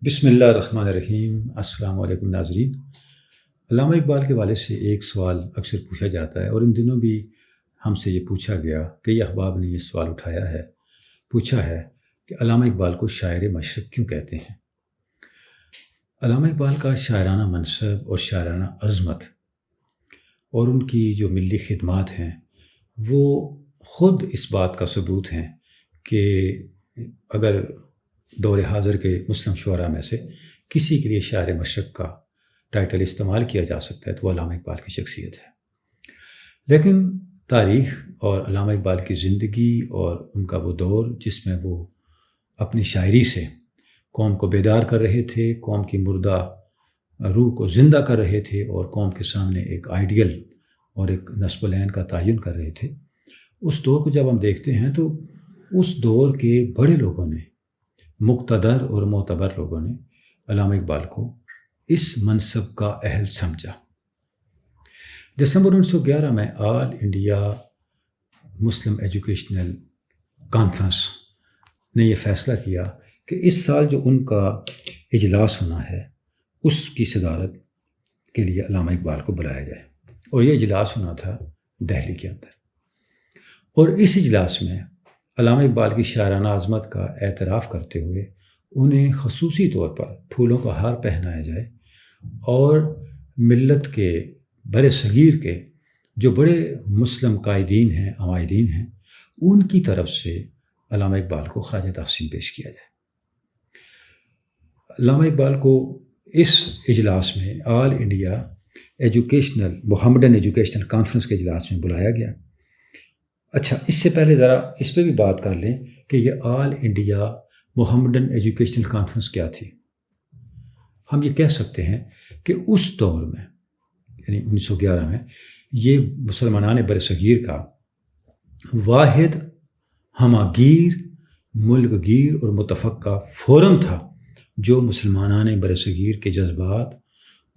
بسم اللہ الرحمن الرحیم۔ السلام علیکم ناظرین۔ علامہ اقبال کے والد سے ایک سوال اکثر پوچھا جاتا ہے، اور ان دنوں بھی ہم سے یہ پوچھا گیا، کئی احباب نے یہ سوال پوچھا ہے کہ علامہ اقبال کو شاعر مشرق کیوں کہتے ہیں۔ علامہ اقبال کا شاعرانہ منصب اور شاعرانہ عظمت اور ان کی جو ملی خدمات ہیں وہ خود اس بات کا ثبوت ہیں کہ اگر دور حاضر کے مسلم شعراء میں سے کسی کے لیے شاعر مشرق کا ٹائٹل استعمال کیا جا سکتا ہے تو وہ علامہ اقبال کی شخصیت ہے۔ لیکن تاریخ اور علامہ اقبال کی زندگی اور ان کا وہ دور جس میں وہ اپنی شاعری سے قوم کو بیدار کر رہے تھے، قوم کی مردہ روح کو زندہ کر رہے تھے اور قوم کے سامنے ایک آئیڈیل اور ایک نصب العین کا تعین کر رہے تھے، اس دور کو جب ہم دیکھتے ہیں تو اس دور کے بڑے لوگوں نے، مقتدر اور معتبر لوگوں نے علامہ اقبال کو اس منصب کا اہل سمجھا۔ دسمبر 1911 میں آل انڈیا مسلم ایجوکیشنل کانفرنس نے یہ فیصلہ کیا کہ اس سال جو ان کا اجلاس ہونا ہے اس کی صدارت کے لیے علامہ اقبال کو بلایا جائے، اور یہ اجلاس ہونا تھا دہلی کے اندر۔ اور اس اجلاس میں علامہ اقبال کی شاعرانہ عظمت کا اعتراف کرتے ہوئے انہیں خصوصی طور پر پھولوں کا ہار پہنایا جائے، اور ملت کے بر صغیر کے جو بڑے مسلم قائدین ہیں، عمائدین ہیں، ان کی طرف سے علامہ اقبال کو خراج تحسین پیش کیا جائے۔ علامہ اقبال کو اس اجلاس میں آل انڈیا محمڈن ایجوکیشنل کانفرنس کے اجلاس میں بلایا گیا۔ اچھا، اس سے پہلے ذرا اس پہ بھی بات کر لیں کہ یہ آل انڈیا محمڈن ایجوکیشنل کانفرنس کیا تھی۔ ہم یہ کہہ سکتے ہیں کہ اس دور میں یعنی 1911 میں یہ مسلمانان برصغیر کا واحد ہماگیر، ملک گیر اور متفقہ فورم تھا جو مسلمانان برصغیر کے جذبات،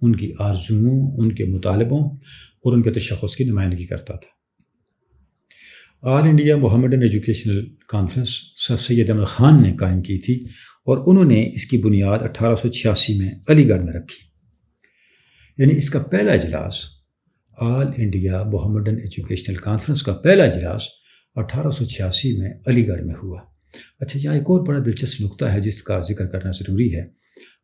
ان کی آرزوؤں، ان کے مطالبوں اور ان کے تشخص کی نمائندگی کرتا تھا۔ آل انڈیا محمڈن ایجوکیشنل کانفرنس سر سید احمد خان نے قائم کی تھی، اور انہوں نے اس کی بنیاد 1886 میں علی گڑھ میں رکھی۔ یعنی اس کا پہلا اجلاس، آل انڈیا محمڈن ایجوکیشنل کانفرنس کا پہلا اجلاس 1886 میں علی گڑھ میں ہوا۔ اچھا، یہاں ایک اور بڑا دلچسپ نقطہ ہے جس کا ذکر کرنا ضروری ہے۔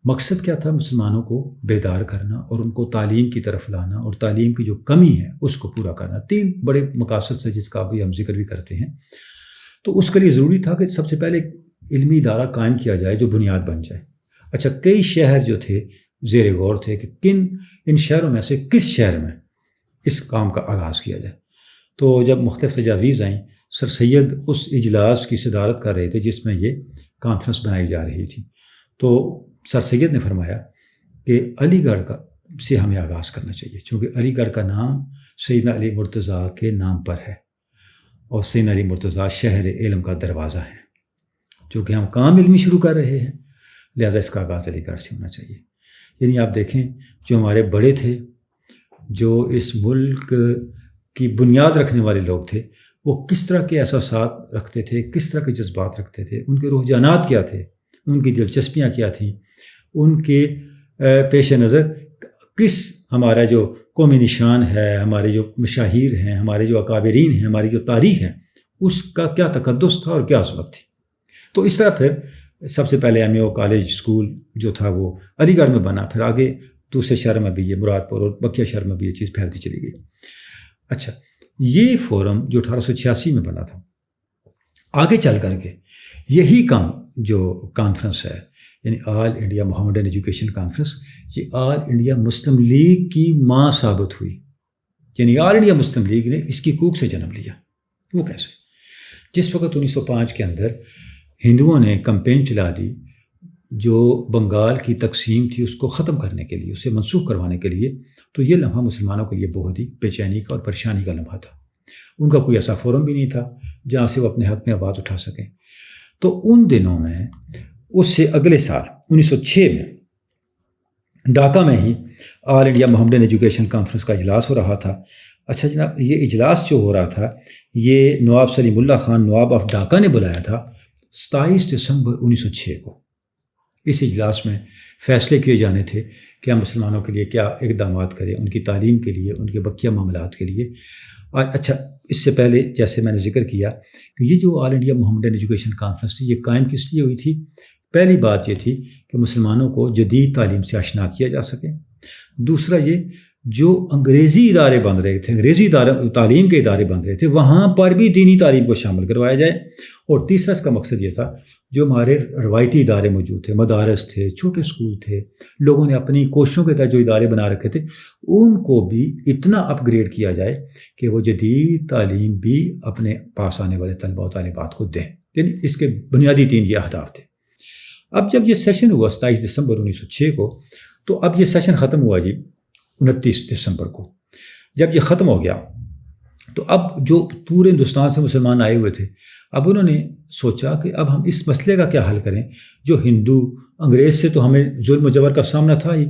مقصد کیا تھا؟ مسلمانوں کو بیدار کرنا اور ان کو تعلیم کی طرف لانا، اور تعلیم کی جو کمی ہے اس کو پورا کرنا۔ تین بڑے مقاصد سے جس کا بھی ہم ذکر بھی کرتے ہیں۔ تو اس کے لیے ضروری تھا کہ سب سے پہلے علمی ادارہ قائم کیا جائے جو بنیاد بن جائے۔ اچھا، کئی شہر جو تھے زیر غور تھے کہ ان شہروں میں سے کس شہر میں اس کام کا آغاز کیا جائے۔ تو جب مختلف تجاویز آئیں، سر سید اس اجلاس کی صدارت کر رہے تھے جس میں یہ کانفرنس بنائی جا رہی تھی۔ تو سر سید نے فرمایا کہ علی گڑھ سے ہمیں آغاز کرنا چاہیے، چونکہ علی گڑھ کا نام سیدنا علی مرتضیٰ کے نام پر ہے، اور سیدنا علی مرتضیٰ شہر علم کا دروازہ ہے۔ چونکہ ہم کام علمی شروع کر رہے ہیں، لہذا اس کا آغاز علی گڑھ سے ہونا چاہیے۔ یعنی آپ دیکھیں، جو ہمارے بڑے تھے، جو اس ملک کی بنیاد رکھنے والے لوگ تھے، وہ کس طرح کے احساسات رکھتے تھے، کس طرح کے جذبات رکھتے تھے، ان کے رجحانات کیا تھے، ان کی دلچسپیاں کیا تھیں، ان کے پیش نظر کس ہمارا جو قومی نشان ہے، ہمارے جو مشاہیر ہیں، ہمارے جو اکابرین ہیں، ہماری جو تاریخ ہے، اس کا کیا تقدس تھا اور کیا عظمت تھی۔ تو اس طرح پھر سب سے پہلے ایم اے او کالج اسکول جو تھا وہ علی گڑھ میں بنا، پھر آگے دوسرے شہر میں بھی، یہ مراد پور اور بقیہ شہر میں بھی یہ چیز پھیلتی چلی گئی۔ اچھا، یہ فورم جو 1886 میں بنا تھا، آگے چل کر کے یہی جو کانفرنس ہے، یعنی آل انڈیا محمڈن ایجوکیشن کانفرنس، یہ آل انڈیا مسلم لیگ کی ماں ثابت ہوئی۔ یعنی آل انڈیا مسلم لیگ نے اس کی کوکھ سے جنم لیا۔ وہ کیسے؟ جس وقت 1905 کے اندر ہندوؤں نے کمپین چلا دی جو بنگال کی تقسیم تھی اس کو ختم کرنے کے لیے، اسے منسوخ کروانے کے لیے، تو یہ لمحہ مسلمانوں کے لیے بہت ہی بے چینی کا اور پریشانی کا لمحہ تھا۔ ان کا کوئی ایسا فورم بھی نہیں تھا جہاں سے وہ اپنے حق میں آواز اٹھا سکیں۔ تو ان دنوں میں، اس سے اگلے سال 1906 میں ڈھاکہ میں ہی آل انڈیا محمڈن ایجوکیشن کانفرنس کا اجلاس ہو رہا تھا۔ اچھا جناب، یہ اجلاس جو ہو رہا تھا یہ نواب سلیم اللہ خان نواب آف ڈھاکہ نے بلایا تھا 27 دسمبر 1906 کو۔ اس اجلاس میں فیصلے کیے جانے تھے کہ ہم مسلمانوں کے لیے کیا اقدامات کریں، ان کی تعلیم کے لیے، ان کے بقیہ معاملات کے لیے۔ اور اچھا، اس سے پہلے جیسے میں نے ذکر کیا کہ یہ جو آل انڈیا محمدن ایجوکیشن کانفرنس تھی، یہ قائم کس لیے ہوئی تھی؟ پہلی بات یہ تھی کہ مسلمانوں کو جدید تعلیم سے آشنا کیا جا سکے۔ دوسرا یہ، جو انگریزی ادارے بن رہے تھے، انگریزی تعلیم کے ادارے بن رہے تھے، وہاں پر بھی دینی تعلیم کو شامل کروایا جائے۔ اور تیسرا اس کا مقصد یہ تھا، جو ہمارے روایتی ادارے موجود تھے، مدارس تھے، چھوٹے اسکول تھے، لوگوں نے اپنی کوششوں کے تحت جو ادارے بنا رکھے تھے، ان کو بھی اتنا اپ گریڈ کیا جائے کہ وہ جدید تعلیم بھی اپنے پاس آنے والے طلباء و طالبات کو دیں۔ یعنی اس کے بنیادی 3 یہ اہداف تھے۔ اب جب یہ سیشن ہوا 27 دسمبر 1906 کو، تو اب یہ سیشن ختم ہوا جی 29 دسمبر کو۔ جب یہ ختم ہو گیا تو اب جو پورے ہندوستان سے مسلمان آئے ہوئے تھے، اب انہوں نے سوچا کہ اب ہم اس مسئلے کا کیا حل کریں۔ جو ہندو، انگریز سے تو ہمیں ظلم و جبر کا سامنا تھا ہی،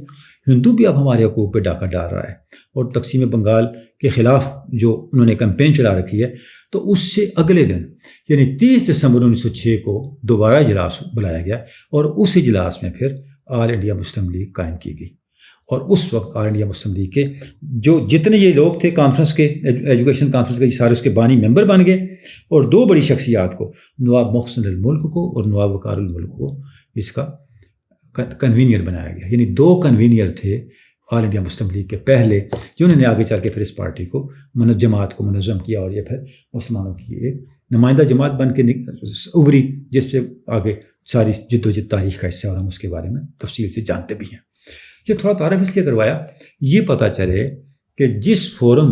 ہندو بھی اب ہمارے حقوق پہ ڈاکہ ڈال رہا ہے، اور تقسیم بنگال کے خلاف جو انہوں نے کمپین چلا رکھی ہے۔ تو اس سے اگلے دن یعنی 30 دسمبر 1906 کو دوبارہ اجلاس بلایا گیا، اور اس اجلاس میں پھر آل انڈیا مسلم لیگ قائم کی گئی۔ اور اس وقت آل انڈیا مسلم لیگ کے جو جتنے یہ لوگ تھے کانفرنس کے، ایجوکیشن کانفرنس کے، سارے اس کے بانی ممبر بن گئے، اور 2 بڑی شخصیات کو، نواب محسن الملک کو اور نواب وقار الملک کو، اس کا کنوینئر بنایا گیا۔ یعنی 2 کنوینئر تھے آل انڈیا مسلم لیگ کے پہلے، جنہوں نے آگے چل کے پھر اس پارٹی کو، جماعت کو منظم کیا، اور یہ پھر مسلمانوں کی ایک نمائندہ جماعت بن کے ابھری، جس پہ آگے ساری جد و جہد تاریخ کا حصہ، اور ہم اس کے بارے میں تفصیل سے جانتے بھی ہیں۔ یہ تھوڑا تعارف اس لیے کروایا، یہ پتہ چلے کہ جس فورم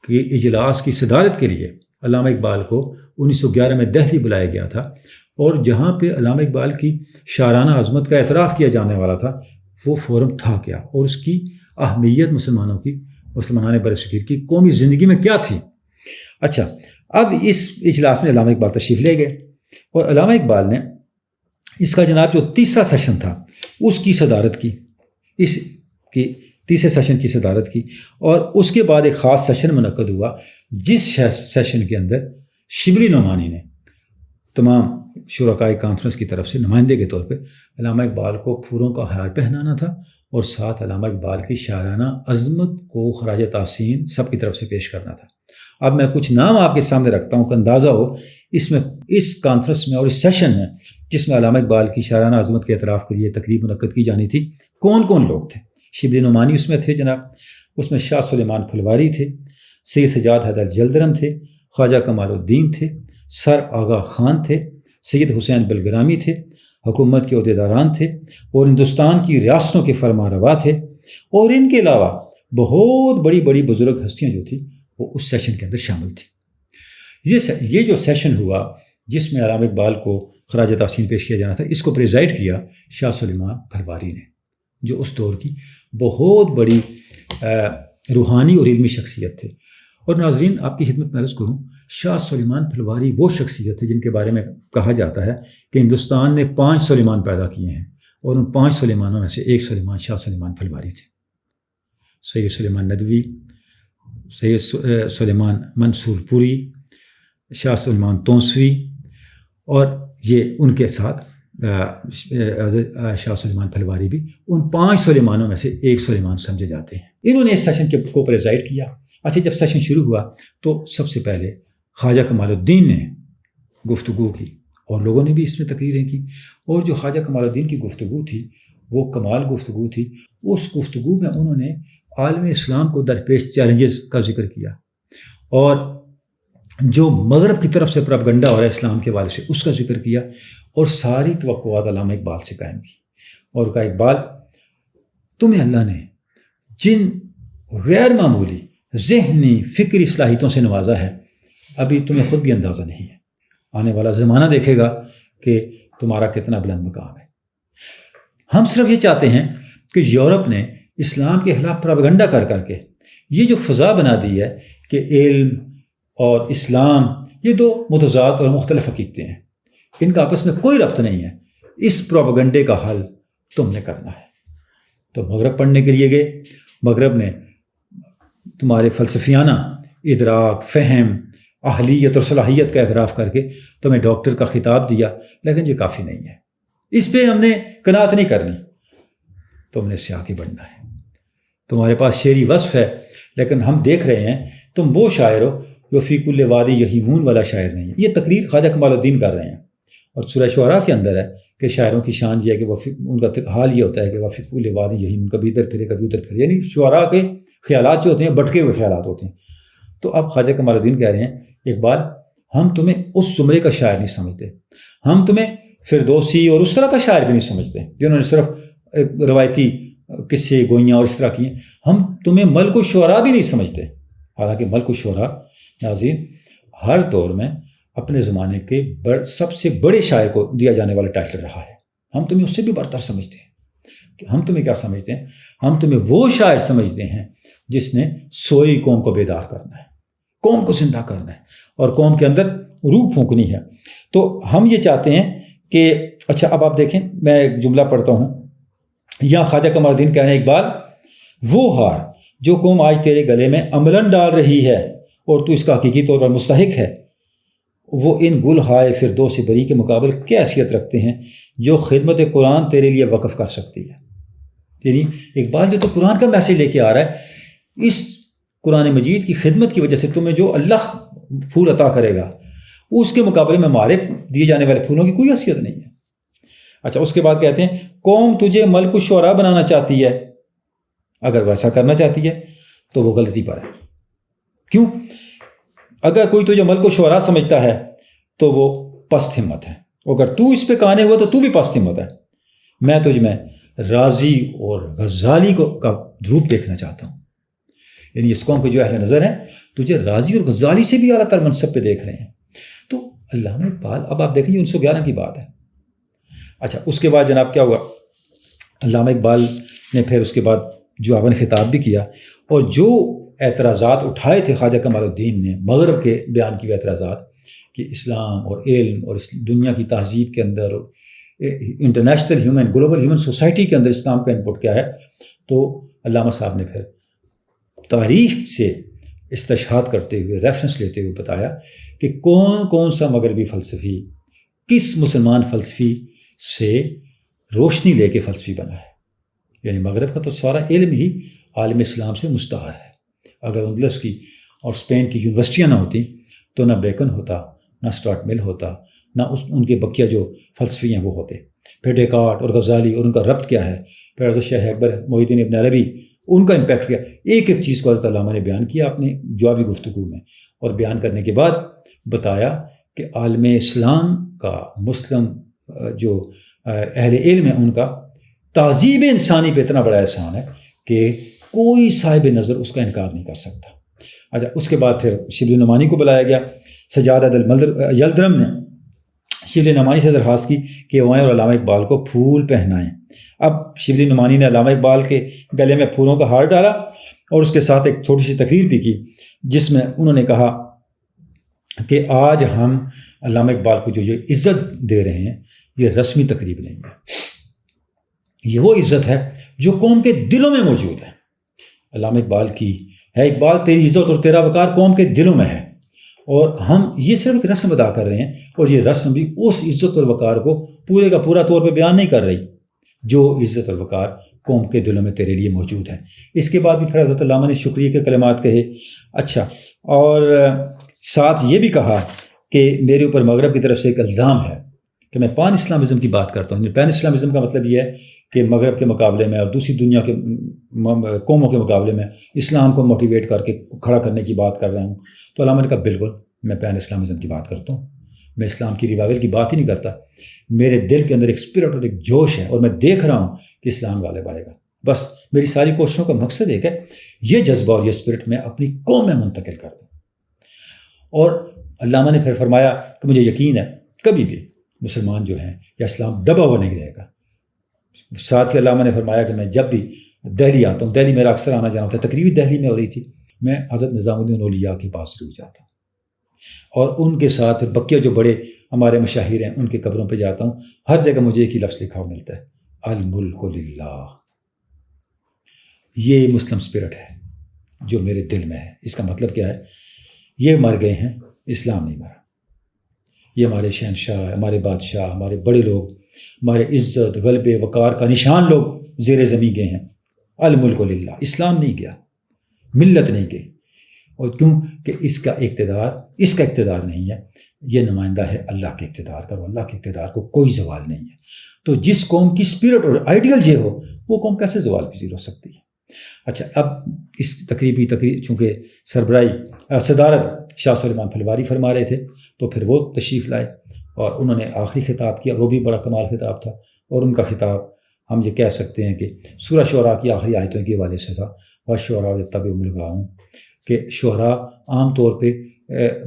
کے اجلاس کی صدارت کے لیے علامہ اقبال کو 1911 میں دہلی بلایا گیا تھا، اور جہاں پہ علامہ اقبال کی شاعرانہ عظمت کا اعتراف کیا جانے والا تھا، وہ فورم تھا کیا، اور اس کی اہمیت مسلمان برصغیر کی قومی زندگی میں کیا تھی۔ اچھا، اب اس اجلاس میں علامہ اقبال تشریف لے گئے، اور علامہ اقبال نے اس کا جناب جو تیسرا سیشن تھا اس کی صدارت کی، اس کی تیسرے سیشن کی صدارت کی، اور اس کے بعد ایک خاص سیشن منعقد ہوا، جس سیشن کے اندر شبلی نعمانی نے تمام شرکائے کانفرنس کی طرف سے نمائندے کے طور پہ علامہ اقبال کو پھولوں کا ہار پہنانا تھا، اور ساتھ علامہ اقبال کی شاعرانہ عظمت کو خراج تحسین سب کی طرف سے پیش کرنا تھا۔ اب میں کچھ نام آپ کے سامنے رکھتا ہوں کہ اندازہ ہو اس کانفرنس میں اور اس سیشن میں، جس میں علامہ اقبال کی شاعرانہ عظمت کے اعتراف کے لیے تقریب منعقد کی جانی تھی، کون کون لوگ تھے۔ شبلی نعمانی اس میں تھے جناب، اس میں شاہ سلیمان پھلواری تھے، سید سجاد حیدر جلدرم تھے، خواجہ کمال الدین تھے، سر آغا خان تھے، سید حسین بلگرامی تھے، حکومت کے عہدیداران تھے، اور ہندوستان کی ریاستوں کے فرما روا تھے، اور ان کے علاوہ بہت بڑی بڑی بزرگ ہستیاں جو تھیں وہ اس سیشن کے اندر شامل تھیں۔ یہ جو سیشن ہوا جس میں علامہ اقبال کو خراج تحسین پیش کیا جانا تھا، اس کو پریزائڈ کیا شاہ سلیمان پھلواری نے، جو اس دور کی بہت بڑی روحانی اور علمی شخصیت تھے۔ اور ناظرین، آپ کی خدمت میں عرض کروں، شاہ سلیمان پھلواری وہ شخصیت ہے جن کے بارے میں کہا جاتا ہے کہ ہندوستان نے 5 سلیمان پیدا کیے ہیں، اور ان 5 سلیمانوں میں سے ایک سلیمان شاہ سلیمان پھلواری تھے۔ سید سلیمان ندوی، سید سلیمان منصور پوری، شاہ سلیمان تونسوی، اور یہ ان کے ساتھ شاہ سلیمان پھلواری بھی ان 5 سلیمانوں میں سے ایک سلیمان سمجھے جاتے ہیں۔ انہوں نے اس سیشن کو پریزائڈ کیا۔ اچھا، جب سیشن شروع ہوا تو سب سے پہلے خواجہ کمال الدین نے گفتگو کی، اور لوگوں نے بھی اس میں تقریریں کی، اور جو خواجہ کمال الدین کی گفتگو تھی وہ کمال گفتگو تھی۔ اس گفتگو میں انہوں نے عالم اسلام کو درپیش چیلنجز کا ذکر کیا، اور جو مغرب کی طرف سے پروپیگنڈا ہو رہا ہے اسلام کے حوالے سے اس کا ذکر کیا، اور ساری توقعات علامہ اقبال سے قائم کی، اور کہا اقبال، تمہیں اللہ نے جن غیر معمولی ذہنی فکری صلاحیتوں سے نوازا ہے، ابھی تمہیں خود بھی اندازہ نہیں ہے، آنے والا زمانہ دیکھے گا کہ تمہارا کتنا بلند مقام ہے۔ ہم صرف یہ چاہتے ہیں کہ یورپ نے اسلام کے خلاف پروپیگنڈا کر کر کے یہ جو فضا بنا دی ہے کہ علم اور اسلام یہ 2 متضاد اور مختلف حقیقتیں ہیں، ان کا آپس میں کوئی ربط نہیں ہے، اس پروپیگنڈے کا حل تم نے کرنا ہے۔ تو مغرب پڑھنے کے لیے گئے، مغرب نے تمہارے فلسفیانہ ادراک، فہم، اہلیت اور صلاحیت کا اعتراف کر کے تمہیں ڈاکٹر کا خطاب دیا، لیکن یہ کافی نہیں ہے، اس پہ ہم نے قناعت نہیں کرنی، تم نے اس سے آگے بڑھنا ہے۔ تمہارے پاس شعری وصف ہے، لیکن ہم دیکھ رہے ہیں تم وہ شاعر ہو جو فی کل وادی یہیمون والا شاعر نہیں ہے۔ یہ تقریر خواجہ کمال الدین کر رہے ہیں، اور سورہ شعراء کے اندر ہے کہ شاعروں کی شان یہ ہے کہ وہ ان کا حال یہ ہوتا ہے کہ وہ فی کل وادی یہیمون، کبھی ادھر پھرے کبھی ادھر پھرے، یعنی شعراء کے خیالات جو ہوتے ہیں بٹکے ہوئے خیالات ہوتے ہیں۔ تو اب خواجہ کمال الدین کہہ رہے ہیں اقبال، ہم تمہیں اس زمرے کا شاعر نہیں سمجھتے، ہم تمہیں فردوسی اور اس طرح کا شاعر بھی نہیں سمجھتے جنہوں نے صرف روایتی قصے گوئیاں اور اس طرح کی ہیں، ہم تمہیں ملک الشعراء بھی نہیں سمجھتے۔ حالانکہ ملک الشعراء ناظرین ہر دور میں اپنے زمانے کے سب سے بڑے شاعر کو دیا جانے والا ٹائٹل رہا ہے، ہم تمہیں اس سے بھی برتر سمجھتے ہیں۔ کہ ہم تمہیں کیا سمجھتے ہیں؟ ہم تمہیں وہ شاعر سمجھتے ہیں جس نے سوئی قوم کو بیدار کرنا ہے، قوم کو زندہ کرنا ہے اور قوم کے اندر روح پھونکنی ہے۔ تو ہم یہ چاہتے ہیں کہ اچھا اب آپ دیکھیں، میں ایک جملہ پڑھتا ہوں، یہاں خواجہ کمال الدین کہہ رہے ہیں اقبال، وہ ہار جو قوم آج تیرے گلے میں عملاً ڈال رہی ہے اور تو اس کا حقیقی طور پر مستحق ہے، وہ ان گل ہائے فردوس بری کے مقابل کیا حیثیت رکھتے ہیں جو خدمت قرآن تیرے لیے وقف کر سکتی ہے۔ یعنی اقبال جو تو قرآن کا میسیج لے کے آ رہا ہے، اس قرآن مجید کی خدمت کی وجہ سے تمہیں جو اللہ پھول عطا کرے گا اس کے مقابلے میں ہمارے دیے جانے والے پھولوں کی کوئی حیثیت نہیں ہے۔ اچھا اس کے بعد کہتے ہیں قوم تجھے ملک الشعراء بنانا چاہتی ہے، اگر ویسا کرنا چاہتی ہے تو وہ غلطی پر ہے۔ کیوں؟ اگر کوئی تجھے ملک الشعراء سمجھتا ہے تو وہ پست ہمت ہے، اگر تو اس پہ کانے ہوا تو بھی پست ہمت ہے۔ میں تجھ میں رازی اور غزالی کا دھوپ دیکھنا چاہتا ہوں، یعنی اس قوم کے جو اہل نظر ہیں تجھے رازی اور غزالی سے بھی اعلیٰ تر منصب پہ دیکھ رہے ہیں۔ تو علامہ اقبال، اب آپ دیکھیں 1911 کی بات ہے۔ اچھا اس کے بعد جناب کیا ہوا، علامہ اقبال نے پھر اس کے بعد جواباً خطاب بھی کیا، اور جو اعتراضات اٹھائے تھے خواجہ کمال الدین نے مغرب کے بیان کی، اعتراضات کہ اسلام اور علم اور اس دنیا کی تہذیب کے اندر اور international human global human society کے اندر اسلام کا انپٹ کیا ہے، تو علامہ صاحب نے پھر تاریخ سے استشہاد کرتے ہوئے ریفرنس لیتے ہوئے بتایا کہ کون کون سا مغربی فلسفی کس مسلمان فلسفی سے روشنی لے کے فلسفی بنا ہے۔ یعنی مغرب کا تو سارا علم ہی عالم اسلام سے مستعار ہے۔ اگر اندلس کی اور اسپین کی یونیورسٹیاں نہ ہوتی تو نہ بیکن ہوتا، نہ اسٹارٹ مل ہوتا، نہ ان کے بقیہ جو فلسفی ہیں وہ ہوتے۔ پھر ڈیکارٹ اور غزالی اور ان کا ربط کیا ہے، پھر حضرت شیخ اکبر محی الدین ابن عربی، ان کا امپیکٹ کیا، ایک ایک چیز کو حضرت علامہ نے بیان کیا اپنی جوابی گفتگو میں، اور بیان کرنے کے بعد بتایا کہ عالم اسلام کا مسلم جو اہل علم ہے ان کا تہذیب انسانی پہ اتنا بڑا احسان ہے کہ کوئی صاحب نظر اس کا انکار نہیں کر سکتا۔ اچھا اس کے بعد پھر شبلی نعمانی کو بلایا گیا۔ سجاد یلدرم نے شبلی نعمانی سے درخواست کی کہ وہ آئیں اور علامہ اقبال کو پھول پہنائیں۔ اب شبلی نعمانی نے علامہ اقبال کے گلے میں پھولوں کا ہار ڈالا اور اس کے ساتھ ایک چھوٹی سی تقریر بھی کی، جس میں انہوں نے کہا کہ آج ہم علامہ اقبال کو جو یہ عزت دے رہے ہیں یہ رسمی تقریب نہیں ہے، یہ وہ عزت ہے جو قوم کے دلوں میں موجود ہے۔ علامہ اقبال کی ہے، اقبال تیری عزت اور تیرا وقار قوم کے دلوں میں ہے، اور ہم یہ صرف ایک رسم ادا کر رہے ہیں، اور یہ رسم بھی اس عزت اور وقار کو پورے کا پورا طور پہ بیان نہیں کر رہی جو عزت اور وقار قوم کے دلوں میں تیرے لیے موجود ہے۔ اس کے بعد بھی پھر حضرت علامہ نے شکریہ کے کلمات کہے۔ اچھا اور ساتھ یہ بھی کہا کہ میرے اوپر مغرب کی طرف سے ایک الزام ہے کہ میں پان اسلامزم کی بات کرتا ہوں۔ پین اسلامزم کا مطلب یہ ہے کہ مغرب کے مقابلے میں اور دوسری دنیا کے قوموں کے مقابلے میں اسلام کو موٹیویٹ کر کے کھڑا کرنے کی بات کر رہا ہوں۔ تو علامہ نے کہا بالکل میں پین اسلامزم کی بات کرتا ہوں، میں اسلام کی ریوائول کی بات ہی نہیں کرتا، میرے دل کے اندر ایک اسپرٹ اور ایک جوش ہے، اور میں دیکھ رہا ہوں کہ اسلام غالب آئے گا۔ بس میری ساری کوششوں کا مقصد ایک ہے، یہ جذبہ اور یہ اسپرٹ میں اپنی قوم میں منتقل کر دوں۔ اور علامہ نے پھر فرمایا کہ مجھے یقین ہے کبھی بھی مسلمان جو ہیں یا اسلام دبا ہوا نہیں رہے گا۔ ساتھ ہی علامہ نے فرمایا کہ میں جب بھی دہلی آتا ہوں، دہلی میرا اکثر آنا جانا ہوتا ہے، تقریبی دہلی میں ہو رہی تھی، میں حضرت نظام الدین اولیاء کے پاس ضرور جاتا ہوں، اور ان کے ساتھ بقیہ جو بڑے ہمارے مشاہیر ہیں ان کے قبروں پہ جاتا ہوں۔ ہر جگہ مجھے ایک ہی لفظ لکھا ہوا ملتا ہے، الملک للہ۔ یہ مسلم اسپرٹ ہے جو میرے دل میں ہے۔ اس کا مطلب کیا ہے؟ یہ مر گئے ہیں، اسلام نہیں مرا۔ یہ ہمارے شہنشاہ، ہمارے بادشاہ، ہمارے بڑے لوگ ہمارے عزت غلبے وقار کا نشان لوگ زیر زمین گئے ہیں. الملک للہ، اسلام نہیں گیا، ملت نہیں گئی. اور کیوں کہ اس کا اقتدار نہیں ہے، یہ نمائندہ ہے اللہ کے اقتدار کا، اور اللہ کے اقتدار کو کوئی زوال نہیں ہے. تو جس قوم کی اسپرٹ اور آئیڈیل یہ ہو، وہ قوم کیسے زوال پذیر ہو سکتی ہے؟ اچھا، اب اس تقریب چونکہ صدارت شاہ سلیمان پھلواری فرما رہے تھے، تو پھر وہ تشریف لائے اور انہوں نے آخری خطاب کیا. وہ بھی بڑا کمال خطاب تھا، اور ان کا خطاب ہم یہ کہہ سکتے ہیں کہ سورہ شعراء کی آخری آیتوں کے حوالے سے تھا. وَالشُّعَرَاءُ يَتَّبِعُهُمُ الْغَاوُونَ، کہ شعراء عام طور پہ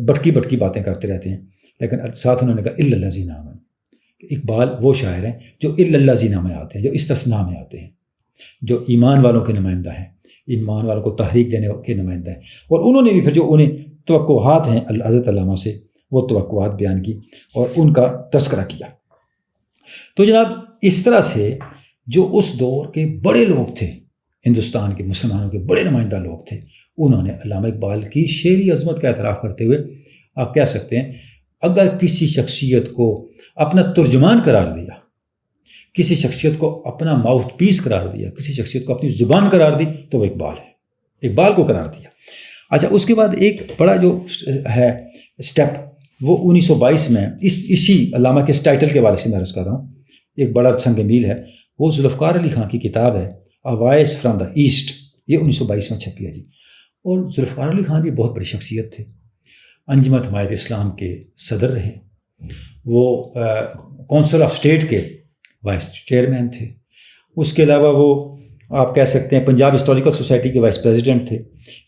بٹکی باتیں کرتے رہتے ہیں، لیکن ساتھ انہوں نے کہا اِلَّا الَّذِينَ آمَنُوا. اقبال وہ شاعر ہیں جو اِلَّا الَّذِينَ میں آتے ہیں، جو استثناء میں آتے ہیں، جو ایمان والوں کے نمائندہ ہیں، ایمان والوں کو تحریک دینے کے نمائندہ ہیں. اور انہوں نے بھی پھر جو انہیں توقعات ہیں حضرت علامہ سے، وہ توقعات بیان کی اور ان کا تذکرہ کیا. تو جناب اس طرح سے جو اس دور کے بڑے لوگ تھے، ہندوستان کے مسلمانوں کے بڑے نمائندہ لوگ تھے، انہوں نے علامہ اقبال کی شعری عظمت کا اعتراف کرتے ہوئے آپ کہہ سکتے ہیں اگر کسی شخصیت کو اپنا ترجمان قرار دیا، کسی شخصیت کو اپنا ماؤتھ پیس قرار دیا، کسی شخصیت کو اپنی زبان قرار دی، تو وہ اقبال ہے، اقبال کو قرار دیا. اچھا، اس کے بعد ایک بڑا جو ہے اسٹیپ، وہ 1922 میں اسی علامہ کے اس ٹائٹل کے حوالے سے میں عرض کر رہا ہوں، ایک بڑا سنگ میل ہے. وہ ذوالفقار علی خان کی کتاب ہے اے وائس فرام دا ایسٹ، یہ 1922 میں چھپی ہے جی. اور ذوالفقار علی خان بھی بہت بڑی شخصیت تھے، انجمن حمایت اسلام کے صدر رہے، وہ کونسل آف اسٹیٹ کے وائس چیئرمین تھے. اس کے علاوہ وہ آپ کہہ سکتے ہیں پنجاب ہسٹوریکل سوسائٹی کے وائس پریزیڈنٹ تھے.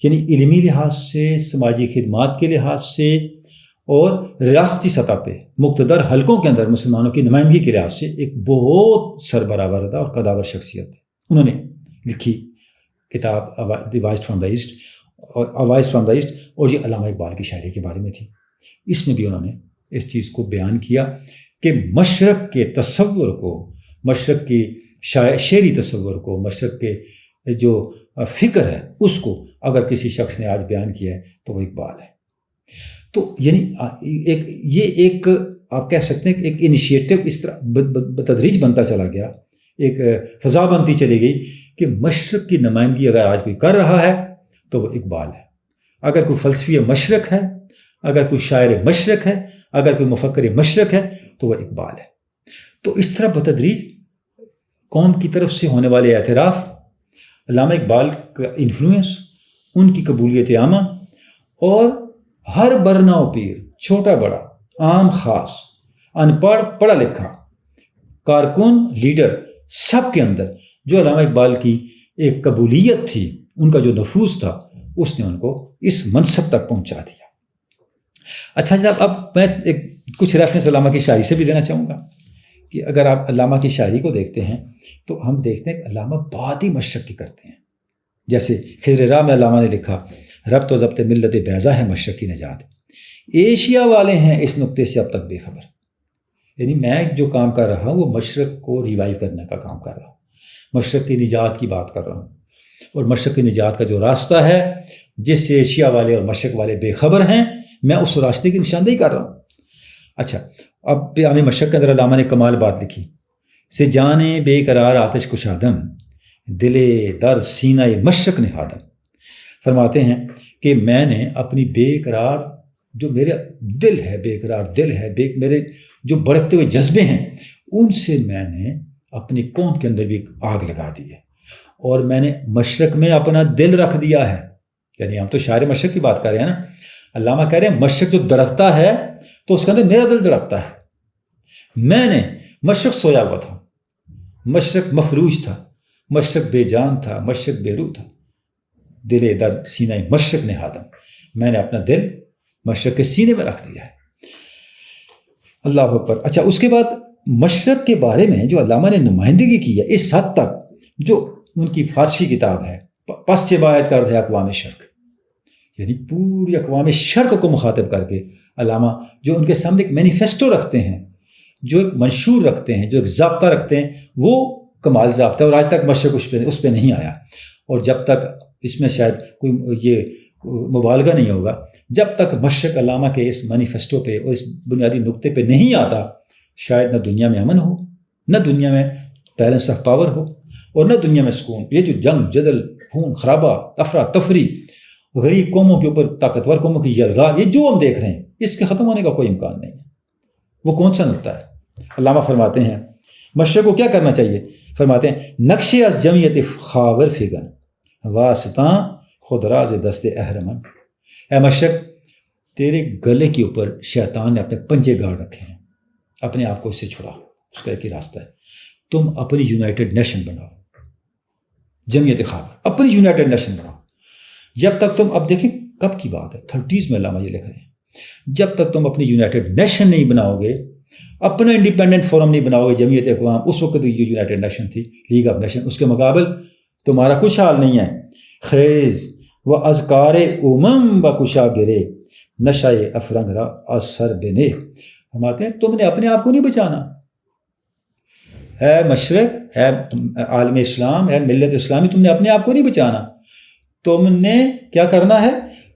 یعنی علمی لحاظ سے، سماجی خدمات کے لحاظ سے، اور ریاستی سطح پہ مقتدر حلقوں کے اندر مسلمانوں کی نمائندگی کے لحاظ سے ایک بہت سربراہ اور قداور شخصیت تھی. انہوں نے لکھی کتاب دی وائس فرام دا ایسٹ، اور وائس فرام دا ایسٹ، اور یہ علامہ اقبال کی شاعری کے بارے میں تھی. اس میں بھی انہوں نے اس چیز کو بیان کیا کہ مشرق کے تصور کو، مشرق کی شعری تصور کو، مشرق کے جو فکر ہے، اس کو اگر کسی شخص نے آج بیان کیا ہے تو وہ اقبال ہے. تو یعنی ایک آپ کہہ سکتے ہیں کہ ایک انیشیٹو اس طرح بتدریج بنتا چلا گیا، ایک فضا بنتی چلی گئی کہ مشرق کی نمائندگی اگر آج کوئی کر رہا ہے تو وہ اقبال ہے. اگر کوئی فلسفی مشرق ہے، اگر کوئی شاعر مشرق ہے، اگر کوئی مفکر مشرق ہے، تو وہ اقبال ہے. تو اس طرح بتدریج قوم کی طرف سے ہونے والے اعتراف، علامہ اقبال کا انفلوئنس، ان کی قبولیت عامہ، اور ہر برنا و پیر، چھوٹا بڑا، عام خاص، ان پڑھ پڑھا لکھا، کارکن لیڈر، سب کے اندر جو علامہ اقبال کی ایک قبولیت تھی، ان کا جو نفوذ تھا، اس نے ان کو اس منصب تک پہنچا دیا. اچھا جناب، اب میں کچھ ریفرنس علامہ کی شاعری سے بھی دینا چاہوں گا کہ اگر آپ علامہ کی شاعری کو دیکھتے ہیں تو ہم دیکھتے ہیں کہ علامہ بات ہی مشرق کی کرتے ہیں. جیسے خضر راہ میں علامہ نے لکھا، رب تو ضبط ملت بیضا ہے مشرق کی نجات، ایشیا والے ہیں اس نقطے سے اب تک بے خبر. یعنی میں جو کام کر رہا ہوں وہ مشرق کو ریوائیو کرنے کا کام کر رہا ہوں، مشرق کی نجات کی بات کر رہا ہوں، اور مشرق کی نجات کا جو راستہ ہے جس سے ایشیا والے اور مشرق والے بے خبر ہیں، میں اس راستے کی نشاندہی کر رہا ہوں. اچھا، اب پیام مشرق کے اندر علامہ نے کمال بات لکھی، سے جانے بے قرار آتش کشادم، دل در سینہ مشرق نہادم. فرماتے ہیں کہ میں نے اپنی بے قرار، جو میرا دل ہے، بے قرار دل ہے، میرے جو بڑھتے ہوئے جذبے ہیں، ان سے میں نے اپنی قوم کے اندر بھی آگ لگا دی ہے، اور میں نے مشرق میں اپنا دل رکھ دیا ہے. یعنی ہم تو شاعر مشرق کی بات کر رہے ہیں نا، علامہ کہہ رہے ہیں مشرق جو درختہ ہے تو اس کے اندر میرا دل درختہ ہے. میں نے مشرق سویا ہوا تھا، مشرق مفروش تھا، مشرق بے جان تھا، مشرق بے روح تھا، دل در سینہ مشرق نہادم، میں نے اپنا دل مشرق کے سینے میں رکھ دیا ہے. اللہ اکبر. اچھا، اس کے بعد مشرق کے بارے میں جو علامہ نے نمائندگی کی ہے اس حد تک، جو ان کی فارسی کتاب ہے پس چه باید کرد ہے اقوام شرق، یعنی پوری اقوام شرق کو مخاطب کر کے علامہ جو ان کے سامنے ایک مینیفیسٹو رکھتے ہیں، جو ایک منشور رکھتے ہیں، جو ایک ضابطہ رکھتے ہیں، وہ کمال ضابطہ ہے، اور آج تک مشرق اس پہ نہیں آیا. اور جب تک اس میں شاید کوئی یہ مبالغہ نہیں ہوگا، جب تک مشرق علامہ کے اس مینیفیسٹو پہ اور اس بنیادی نقطے پہ نہیں آتا، شاید نہ دنیا میں امن ہو، نہ دنیا میں بیلنس آف پاور ہو اور نہ دنیا میں سکون. یہ جو جنگ جدل خون خرابہ افراتفری غریب قوموں کے اوپر طاقتور قوموں کی یلغار، یہ جو ہم دیکھ رہے ہیں اس کے ختم ہونے کا کوئی امکان نہیں ہے. وہ کون سا نقطہ ہے؟ علامہ فرماتے ہیں مشرق کو کیا کرنا چاہیے؟ فرماتے ہیں نقش از جمعیت خاور فگن واسطاں خود راز دست اہرمن. اے مشرق، تیرے گلے کے اوپر شیطان نے اپنے پنجے گاڑ رکھے ہیں، اپنے آپ کو اس سے چھڑا. اس کا ایک ہی راستہ ہے، تم اپنی یونائٹڈ نیشن بناؤ. جمعیت خاور اپنی یونائٹڈ نیشن بناؤ. جب تک تم، اب دیکھیں کب کی بات ہے، 30s میں علامہ یہ لکھ رہے ہیں، جب تک تم اپنی یونائٹڈ نیشن نہیں بناؤ گے، اپنا انڈیپینڈنٹ فورم نہیں بناؤ گے. جمعیت اقوام اس وقت یہ یونائٹڈ نیشن تھی، لیگ آف نیشن، اس کے مقابل تمہارا کچھ حال نہیں ہے. خیز و اذکار امم و کشا گرے نشائے افرنگ را اثر بنے. فرماتے ہیں تم نے اپنے آپ کو نہیں بچانا. ہے مشرق، ہے عالم اسلام، ہے ملت اسلامی، تم نے اپنے آپ کو نہیں بچانا. تم نے کیا کرنا ہے؟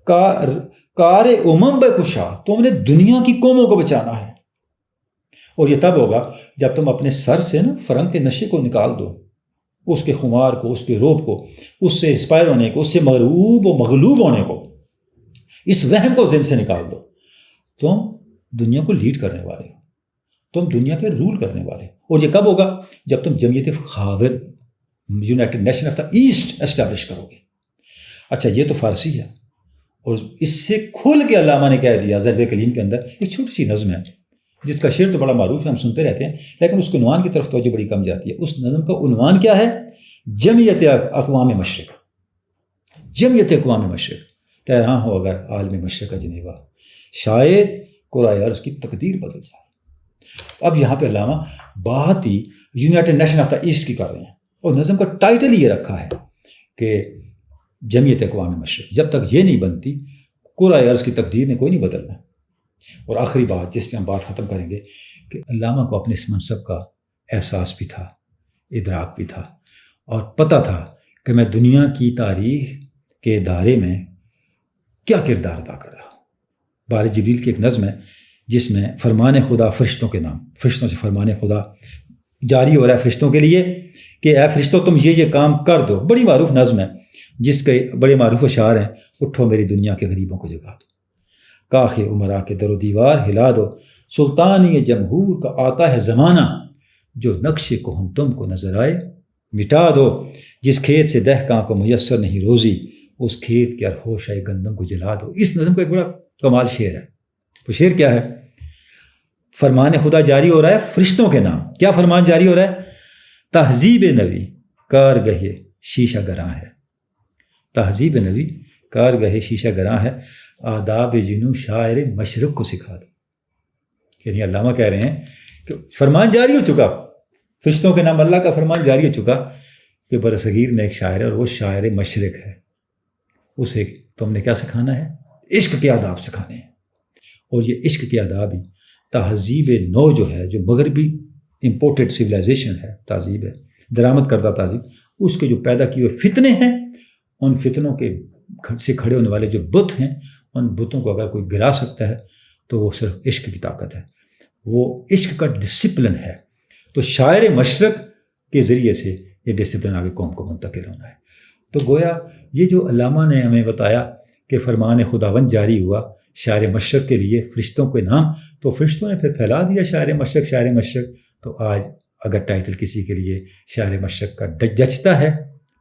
کار امم بکشا، تم نے دنیا کی قوموں کو بچانا ہے. اور یہ تب ہوگا جب تم اپنے سر سے نا فرنگ کے نشے کو نکال دو، اس کے خمار کو، اس کے روب کو، اس سے انسپائر ہونے کو، اس سے مغلوب و مغلوب ہونے کو، اس وہم کو ذہن سے نکال دو. تم دنیا کو لیڈ کرنے والے ہو، تم دنیا پہ رول کرنے والے. اور یہ کب ہوگا؟ جب تم جمعیت خاور united nation of the east establish کرو گے. اچھا، یہ تو فارسی ہے، اور اس سے کھل کے علامہ نے کہہ دیا ضرب کلیم کے اندر ایک چھوٹی سی نظم ہے جس کا شعر تو بڑا معروف ہے، ہم سنتے رہتے ہیں، لیکن اس کے عنوان کی طرف توجہ بڑی کم جاتی ہے. اس نظم کا عنوان کیا ہے؟ جمعیت اقوام مشرق. جمعیت اقوام مشرق. تیراں ہو اگر عالم مشرق کا جنیوا، شاید قرائے ارض کی تقدیر بدل جائے. اب یہاں پہ علامہ بات ہی united nation of the east کی کر رہے ہیں، اور نظم کا ٹائٹل ہی یہ رکھا ہے کہ جمعیت اقوام مشرق. جب تک یہ نہیں بنتی، قرائے ارض کی تقدیر نے کوئی نہیں بدلنا. اور آخری بات جس پہ ہم بات ختم کریں گے کہ علامہ کو اپنے اس منصب کا احساس بھی تھا، ادراک بھی تھا، اور پتہ تھا کہ میں دنیا کی تاریخ کے دائرے میں کیا کردار ادا کر رہا ہوں. بار جبریل کی ایک نظم ہے جس میں فرمان خدا فرشتوں کے نام، فرشتوں سے فرمان خدا جاری ہو رہا ہے فرشتوں کے لیے کہ اے فرشتوں تم یہ کام کر دو. بڑی معروف نظم ہے جس کے بڑے معروف اشعار ہیں. اٹھو میری دنیا کے غریبوں کو جگا دو، کاخ عمرا کے در و دیوار ہلا دو، سلطانی جمہور کا آتا ہے زمانہ، جو نقش کو ہم تم کو نظر آئے مٹا دو. جس کھیت سے دہقاں کو میسر نہیں روزی، اس کھیت کے ہوش آئے گندم کو جلا دو. اس نظم کا ایک بڑا کمال شعر ہے. وہ شعر کیا ہے؟ فرمان خدا جاری ہو رہا ہے فرشتوں کے نام. کیا فرمان جاری ہو رہا ہے؟ تہذیب نبی کارگہ شیشہ گراں ہے. تہذیب نبی کارگہ شیشہ گراں ہے، آداب جنو شاعر مشرق کو سکھا دو. یعنی علامہ کہہ رہے ہیں کہ فرمان جاری ہو چکا، فرشتوں کے نام اللہ کا فرمان جاری ہو چکا کہ برصغیر میں ایک شاعر ہے اور وہ شاعر مشرق ہے. اسے تم نے کیا سکھانا ہے؟ عشق کے آداب سکھانے ہیں. اور یہ عشق کے آداب ہی تہذیب نو جو ہے، جو مغربی امپورٹڈ سویلائزیشن ہے، تہذیب ہے درآمد کردہ تہذیب، اس کے جو پیدا کیے ہوئے فتنے ہیں، ان فتنوں کے سے کھڑے ہونے والے جو بت ہیں، ان بتوں کو اگر کوئی گرا سکتا ہے تو وہ صرف عشق کی طاقت ہے، وہ عشق کا ڈسپلن ہے. تو شاعر مشرق کے ذریعے سے یہ ڈسپلن آگے قوم کو منتقل ہونا ہے. تو گویا یہ جو علامہ نے ہمیں بتایا کہ فرمان خداوند جاری ہوا شاعر مشرق کے لیے فرشتوں کے نام، تو فرشتوں نے پھر پھیلا دیا شاعر مشرق شاعر مشرق. تو آج اگر ٹائٹل کسی کے لیے شاعر مشرق کا جچتا ہے،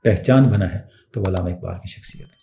پہچان بنا ہے، تو علامہ اقبال کی شخصیت ہے.